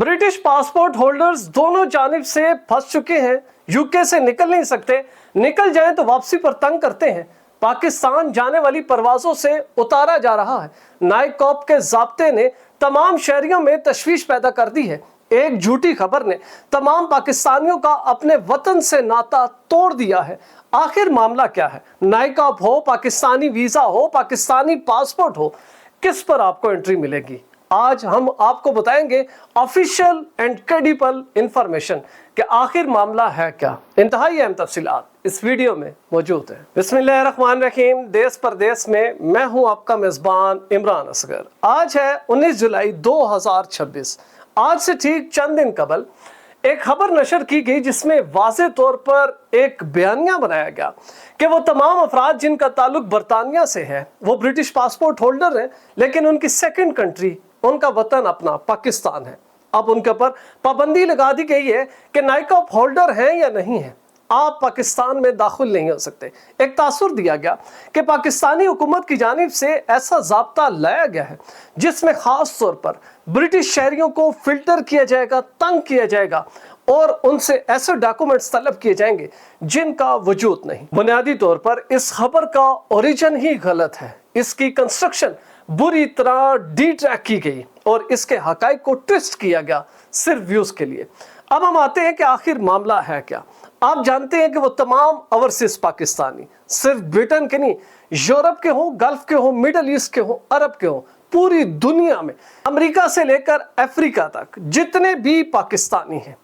British passport holders दोनों जानिब से फंस चुके हैं। यूके से निकल नहीं सकते, निकल जाएं तो वापसी पर तंग करते हैं। पाकिस्तान जाने वाली परवाजों से उतारा जा रहा है। नाइकॉप के ज़ाब्ते ने तमाम शहरियों में तशवीश पैदा कर दी है। एक झूठी खबर ने तमाम पाकिस्तानियों का अपने वतन से नाता तोड़ दिया है। आखिर मामला क्या है? नाइकॉप हो, पाकिस्तानी वीज़ा हो, पाकिस्तानी पासपोर्ट हो, किस पर आपको एंट्री मिलेगी? आज हम आपको बताएंगे ऑफिशियल एंड क्रेडिबल इंफॉर्मेशन कि आखिर मामला है क्या। इंतहाई अहम तफसीलात इस वीडियो में मौजूद है। बिस्मिल्लाहिर्रहमानिर्रहीम। देश परदेश में मैं हूं आपका मेज़बान इमरान असगर। आज है 19 जुलाई 2026। आज से ठीक चंद दिन कबल एक खबर नशर की गई जिसमें वाज़े तौर पर एक बयानिया बनाया गया कि वो तमाम अफराद जिनका ताल्लुक बरतानिया से है वो ब्रिटिश पासपोर्ट होल्डर हैं, लेकिन उनकी सेकंड कंट्री, उनका वतन अपना पाकिस्तान है। अब उनके ऊपर पाबंदी लगा दी गई है कि नाइकॉप होल्डर हैं या नहीं है, आप पाकिस्तान में दाखिल नहीं हो सकते। एक तासुर दिया गया कि पाकिस्तानी हुकूमत की जानिब से ऐसा ज़ाब्ता लाया गया है जिसमें ख़ास तौर पर ब्रिटिश शहरियों को फिल्टर किया जाएगा, तंग किया जाएगा और उनसे ऐसे डॉक्यूमेंट्स तलब किए जाएंगे जिनका वजूद नहीं। बुनियादी तौर पर इस खबर का ओरिजिन ही गलत है। इसकी कंस्ट्रक्शन बुरी तरह डिट्रैक की गई और इसके हकाइक को ट्विस्ट किया गया सिर्फ व्यूज के लिए। अब हम आते हैं कि आखिर मामला है क्या। आप जानते हैं कि वो तमाम ओवरसीज पाकिस्तानी सिर्फ ब्रिटेन के नहीं, यूरोप के हों, गल्फ के हों, मिडल ईस्ट के हों, अरब के हों, पूरी दुनिया में अमेरिका से लेकर अफ्रीका तक जितने भी पाकिस्तानी हैं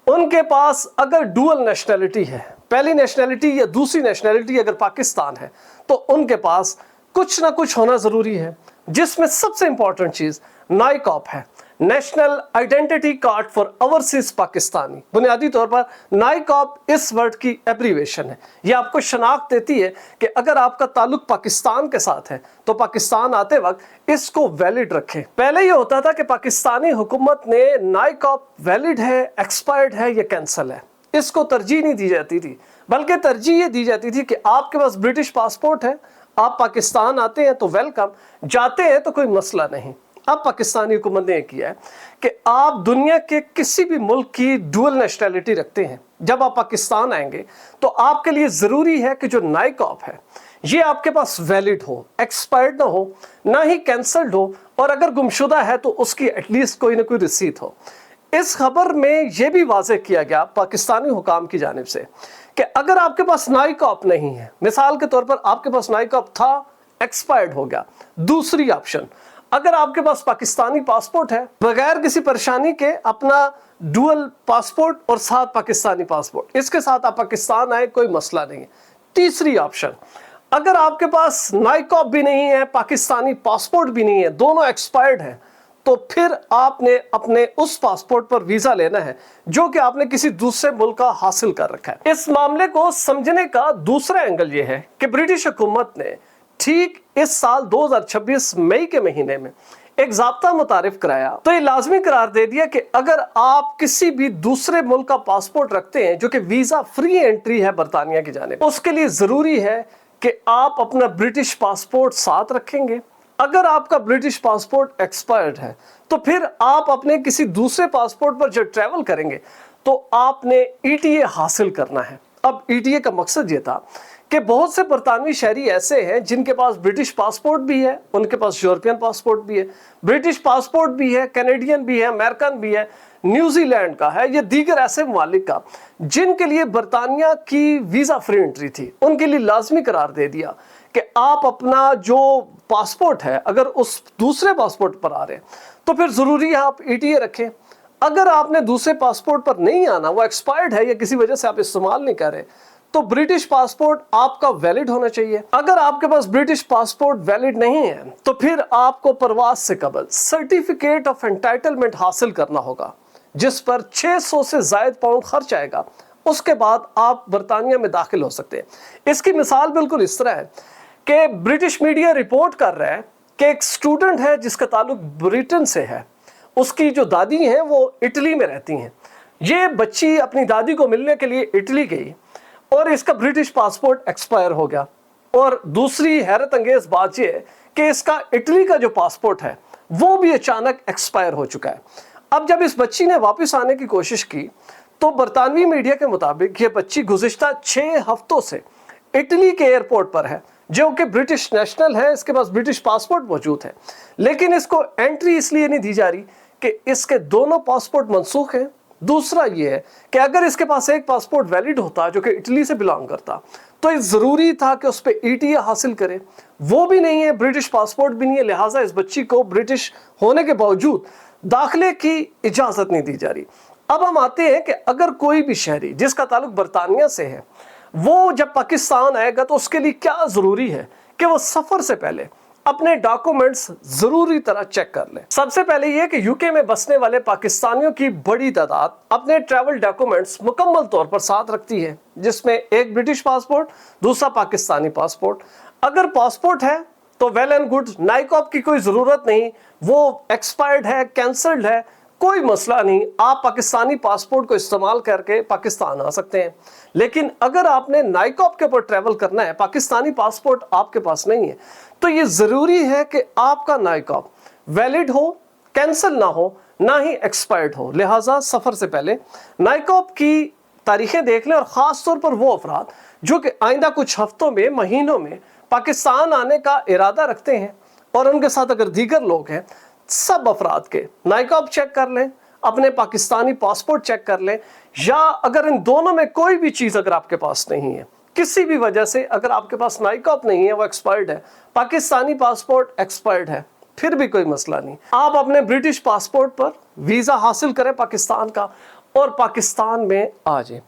उनके पास अगर डुअल नेशनैलिटी है, पहली नेशनैलिटी या दूसरी नेशनैलिटी अगर पाकिस्तान है, तो उनके पास कुछ ना कुछ होना जरूरी है, जिसमें सबसे इंपॉर्टेंट चीज नाइकॉप है, national identity card for overseas Pakistani. बुनियादी तौर पर नाइकॉप इस वर्ड की एब्रीवेशन है। यह आपको शनाख्त देती है कि अगर आपका ताल्लुक पाकिस्तान के साथ है तो पाकिस्तान आते वक्त इसको वैलिड रखें। पहले ये होता था कि पाकिस्तानी हुकूमत ने नाइकॉप वैलिड है, एक्सपायर्ड है या कैंसल है, इसको तरजीह नहीं दी जाती थी, बल्कि तरजीह ये दी जाती थी कि आपके पास ब्रिटिश पासपोर्ट है, आप पाकिस्तान आते हैं तो वेलकम, जाते हैं तो कोई मसला नहीं। अब पाकिस्तानी हुकूमत ने किया है कि आप दुनिया के किसी भी मुल्क की डुअल नेशनैलिटी रखते हैं, जब आप पाकिस्तान आएंगे तो आपके लिए ज़रूरी है कि जो नाइकॉप है ये आपके पास वैलिड हो, एक्सपायर्ड ना हो, ना ही कैंसल्ड हो, और अगर गुमशुदा है तो उसकी एटलीस्ट कोई ना कोई रसीद हो। इस खबर में यह भी वाज़ेह किया गया पाकिस्तानी हुकाम की जानिब से कि अगर आपके पास नाइकॉप नहीं है, मिसाल के तौर पर आपके पास नाइकॉप था, एक्सपायर्ड हो गया, दूसरी ऑप्शन, अगर आपके पास पाकिस्तानी पासपोर्ट है, बगैर किसी परेशानी के अपना डुअल पासपोर्ट और साथ पाकिस्तानी पासपोर्ट, इसके साथ आप पाकिस्तान आए, कोई मसला नहीं है। तीसरी ऑप्शन, अगर आपके पास नाइकॉप भी नहीं है, पाकिस्तानी पासपोर्ट भी नहीं है, दोनों एक्सपायर्ड हैं, तो फिर आपने अपने उस पासपोर्ट पर वीजा लेना है जो कि आपने किसी दूसरे मुल्क का हासिल कर रखा है। इस मामले को समझने का दूसरा एंगल यह है कि ब्रिटिश हुकूमत ने ठीक इस साल 2026 मई के महीने में एक ज़ाब्ता मुतारिफ कराया, तो ये लाजमी करार दे दिया कि अगर आप किसी भी दूसरे मुल्क का पासपोर्ट रखते हैं जो कि वीजा फ्री एंट्री है बरतानिया की जानिब, उसके लिए जरूरी है कि आप अपना ब्रिटिश पासपोर्ट साथ रखेंगे। अगर आपका ब्रिटिश पासपोर्ट एक्सपायर्ड है तो फिर आप अपने किसी दूसरे पासपोर्ट पर जब ट्रैवल करेंगे तो आपने ईटीए हासिल करना है। अब ईटीए का मकसद ये था कि बहुत से बरतानवी शहरी ऐसे हैं जिनके पास ब्रिटिश पासपोर्ट भी है, उनके पास यूरोपियन पासपोर्ट भी है, ब्रिटिश पासपोर्ट भी है, कैनेडियन भी है, अमेरिकन भी है, न्यूजीलैंड का है, या दीगर ऐसे ममालिक का जिनके लिए बरतानिया की वीज़ा फ्री एंट्री थी, उनके लिए लाजमी करार दे दिया कि आप अपना जो पासपोर्ट है, अगर उस दूसरे पासपोर्ट पर आ रहे हैं तो फिर ज़रूरी है आप ईटीए रखें। अगर आपने दूसरे पासपोर्ट पर नहीं आना, वो एक्सपायर्ड है या किसी वजह से आप इस्तेमाल नहीं कर रहे, तो ब्रिटिश पासपोर्ट आपका वैलिड होना चाहिए। अगर आपके पास ब्रिटिश पासपोर्ट वैलिड नहीं है तो फिर आपको परवाज से कबल सर्टिफिकेट ऑफ एंटाइटलमेंट हासिल करना होगा, जिस पर 600 से ज़ायद पाउंड खर्च आएगा। उसके बाद आप बरतानिया में दाखिल हो सकते हैं। इसकी मिसाल बिल्कुल इस तरह है कि ब्रिटिश मीडिया रिपोर्ट कर रहा है कि एक स्टूडेंट है जिसका ताल्लुक ब्रिटेन से है, उसकी जो दादी हैं वो इटली में रहती हैं। ये बच्ची अपनी दादी को मिलने के लिए इटली गई और इसका ब्रिटिश पासपोर्ट एक्सपायर हो गया। और दूसरी हैरत अंगेज बात यह है कि इसका इटली का जो पासपोर्ट है वो भी अचानक एक्सपायर हो चुका है। अब जब इस बच्ची ने वापस आने की कोशिश की तो बरतानवी मीडिया के मुताबिक ये बच्ची गुज़िश्ता 6 हफ्तों से इटली के एयरपोर्ट पर है, जो कि ब्रिटिश नेशनल है, इसके पास ब्रिटिश पासपोर्ट मौजूद है, लेकिन इसको एंट्री इसलिए नहीं दी जा रही कि इसके दोनों पासपोर्ट मनसूख हैं। दूसरा ये है कि अगर इसके पास एक पासपोर्ट वैलिड होता जो कि इटली से बिलोंग करता तो ये ज़रूरी था कि उस पर ईटीए हासिल करे, वो भी नहीं है, ब्रिटिश पासपोर्ट भी नहीं है, लिहाजा इस बच्ची को ब्रिटिश होने के बावजूद दाखिले की इजाज़त नहीं दी जा रही। अब हम आते हैं कि अगर कोई भी शहरी जिसका ताल्लुक बरतानिया से है वो जब पाकिस्तान आएगा तो उसके लिए क्या ज़रूरी है कि वो सफ़र से पहले अपने डॉक्यूमेंट्स ज़रूरी तरह चेक कर लें। सबसे पहले ये कि यूके में बसने वाले पाकिस्तानियों की बड़ी तादाद अपने ट्रैवल डॉक्यूमेंट्स मुकम्मल तौर पर साथ रखती है, जिसमें एक ब्रिटिश पासपोर्ट, दूसरा पाकिस्तानी पासपोर्ट। अगर पासपोर्ट है तो वेल एंड गुड, नाइकॉप की कोई ज़रूरत नहीं, वो एक्सपायर्ड है, कैंसल्ड है, कोई मसला नहीं, आप पाकिस्तानी पासपोर्ट को इस्तेमाल करके पाकिस्तान आ सकते हैं। लेकिन अगर आपने नाइकॉप के ऊपर ट्रैवल करना है, पाकिस्तानी पासपोर्ट आपके पास नहीं है, तो ये ज़रूरी है कि आपका नाइकॉप वैलिड हो, कैंसिल ना हो, ना ही एक्सपायर्ड हो। लिहाजा सफ़र से पहले नाइकॉप की तारीखें देख लें, और ख़ास तौर पर वो अफराद जो कि आइंदा कुछ हफ्तों में, महीनों में पाकिस्तान आने का इरादा रखते हैं और उनके साथ अगर दीगर लोग हैं, सब अफराद के नाइकॉप चेक कर लें, अपने पाकिस्तानी पासपोर्ट चेक कर लें, या अगर इन दोनों में कोई भी चीज़ अगर आपके पास नहीं है, किसी भी वजह से अगर आपके पास नाइकॉप नहीं है, वो एक्सपायर्ड है, पाकिस्तानी पासपोर्ट एक्सपायर्ड है, फिर भी कोई मसला नहीं, आप अपने ब्रिटिश पासपोर्ट पर वीज़ा हासिल करें पाकिस्तान का और पाकिस्तान में आ जाए।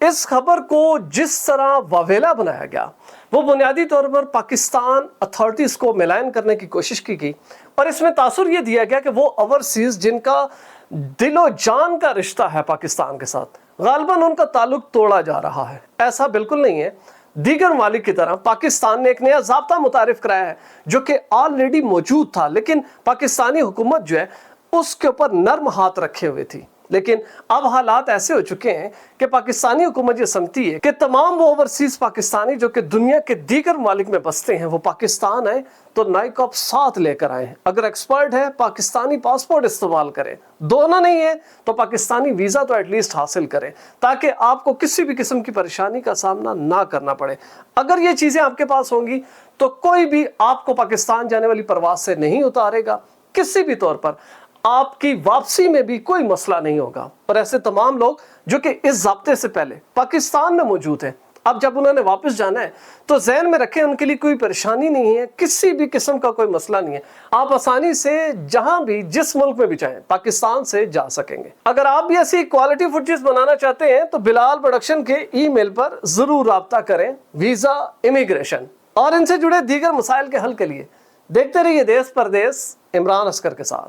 इस खबर को जिस तरह वावेला बनाया गया वो बुनियादी तौर पर पाकिस्तान अथॉरिटीज़ को मिलान करने की कोशिश की गई, और इसमें तासुर ये दिया गया कि वो ओवरसीज़ जिनका दिलो जान का रिश्ता है पाकिस्तान के साथ, गालिबन उनका ताल्लुक तोड़ा जा रहा है। ऐसा बिल्कुल नहीं है। दीगर ममालिक की तरह पाकिस्तान ने एक नया ज़ाब्ता मुतारिफ कराया है जो कि ऑलरेडी मौजूद था, लेकिन पाकिस्तानी हुकूमत जो है उसके ऊपर नर्म हाथ रखे हुए थी। लेकिन अब हालात ऐसे हो चुके हैं कि पाकिस्तानी हुकूमत ये समझती है कि तमाम वो ओवरसीज़ पाकिस्तानी जो कि दुनिया के दीगर ममालिक में बसते हैं, वो पाकिस्तान आए तो नाइकॉप साथ लेकर आए। अगर एक्सपर्ट है पाकिस्तानी पासपोर्ट इस्तेमाल करें, दोनों नहीं है तो पाकिस्तानी वीज़ा तो एटलीस्ट हासिल करें, ताकि आपको किसी भी किस्म की परेशानी का सामना ना करना पड़े। अगर ये चीज़ें आपके पास होंगी तो कोई भी आपको पाकिस्तान जाने वाली परवाज से नहीं उतारेगा, किसी भी तौर पर आपकी वापसी में भी कोई मसला नहीं होगा। और ऐसे तमाम लोग जो कि इस ज़ाब्ते से पहले पाकिस्तान में मौजूद हैं, अब जब उन्होंने वापस जाना है तो ज़हन में रखें उनके लिए कोई परेशानी नहीं है, किसी भी किस्म का कोई मसला नहीं है, आप आसानी से जहां भी जिस मुल्क में भी चाहें पाकिस्तान से जा सकेंगे। अगर आप भी ऐसी क्वालिटी फुटेज बनाना चाहते हैं तो बिलाल प्रोडक्शन के ईमेल पर ज़रूर राब्ता करें, वीज़ा, इमिग्रेशन और इनसे जुड़े दीगर मसाइल के हल के लिए देखते रहिए देश परदेश इमरान असकर के साथ।